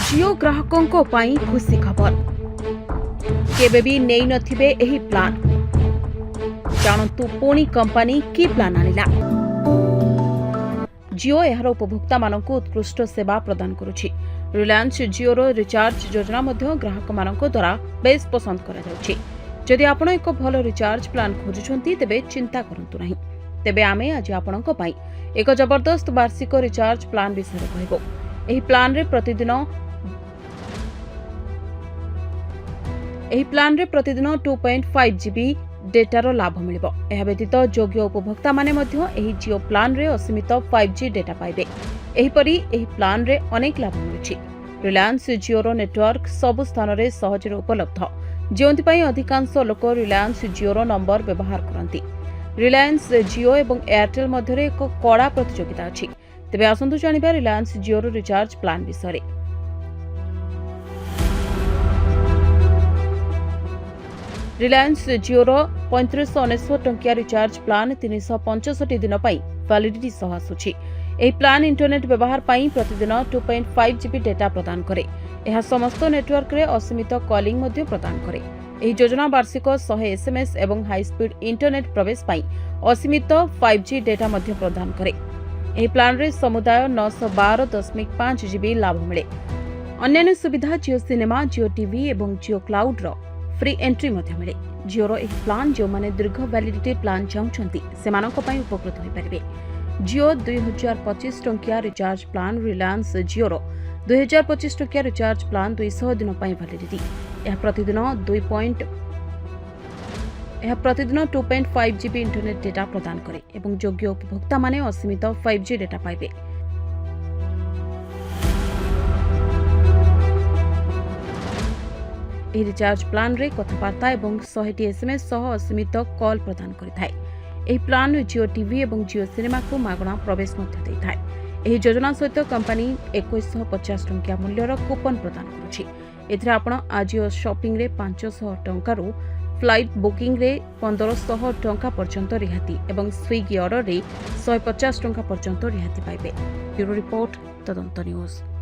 जियो ग्राहकों पाई खुशी खबर केबे भी नहीं नथिबे एही प्लान जानतु पुणी कंपनी की प्लान आनिला। जियो एहार उपभोक्ता मानक उत्कृष्ट सेवा प्रदान करुछि। रिलायंस जियोर रिचार्ज योजना मध्य ग्राहक मानक द्वारा बेस पसंद करा जाउछि। जदि आपण एक भल रिचार्ज प्लान खोजुछंती तेबे चिंता करंतु नाही। तेबे आमे आज आपणक पई एक जबरदस्त वार्षिक रिचार्ज प्लान विषय कहबो। एही प्लान रे प्रतिदिन 2.5 GB डेटार लाभ मिलिबो। एहा व्यतीत योग्य उपभोक्ता माने मध्य एही जियो प्लान रे असीमित 5G डेटा पाइबे। एहीपरि एही प्लान रे अनेक लाभ मिलुछि। रिलायंस जियोर नेटवर्क सब स्थान रे सहजरे उपलब्ध, जेउंति पई अधिकांश लोक रिलायंस जियोर नंबर व्यवहार करंती। रिलायंस जियो एवं एयरटेल मध्यरे एक कड़ा प्रतियोगिता अछि। तेबे आसंतु जानिबा रिलायंस जियोर रिचार्ज प्लान विषय। रिलायंस जियोर 3599 टंकिया रिचार्ज प्लान 365 दिन पई वैलिडिटी सह आसुछि। एही प्लान इंटरनेट व्यवहार पई प्रतिदिन 2.5 GB डेटा प्रदान करे। एहा समस्त नेटवर्क रे असीमित कॉलिंग मध्य प्रदान करे। एही योजना वार्षिक 100 SMS एवं हाई स्पीड इंटरनेट प्रवेश पई असीमित 5G डेटा मध्य प्रदान करे। एही प्लान रे समुदाय 912.5 GB लाभ मिले। अन्य सुविधा जियो सिनेमा, जियो टीवी एवं जियो क्लाउड रो फ्री एंट्री मध्य मिले। जियोर एही प्लान जो माने दीर्घ वैलिडिटी प्लान चाहुछंती सेमानक पई उपकृत होई परिबे। जियो 2025 टंकिया रिचार्ज प्लान रिलायंस जियोर 2025 टंकिया रिचार्ज प्लान 200 दिन पई वैलिडिटी। यह प्रतिदिन 2.5 GB इंटरनेट डेटा प्रदान करे एवं योग्य उपभोक्ता माने असीमित 5G डेटा पाइबे। एही रिचार्ज प्लान रे कथबार्ता एवं 100 SMS सह असीमित कॉल प्रदान करिथाय। एही प्लान जियो टीवी एवं जियो सिनेमा को मागणा प्रवेश मध्य देइथाय। एही योजना सहित कंपनी 2150 टंकिया मूल्यर कूपन प्रदान करुछि। एथिरे आपण आजियो शॉपिंग रे 500 टंकारु फ्लाइट बुकिंग रे 1500 टंका पर्यंत रिहाती एवं स्विगी ऑर्डर रे 150 टंका पर्यंत रिहाती पाइबे। ब्यूरो रिपोर्ट तदंत न्यूज।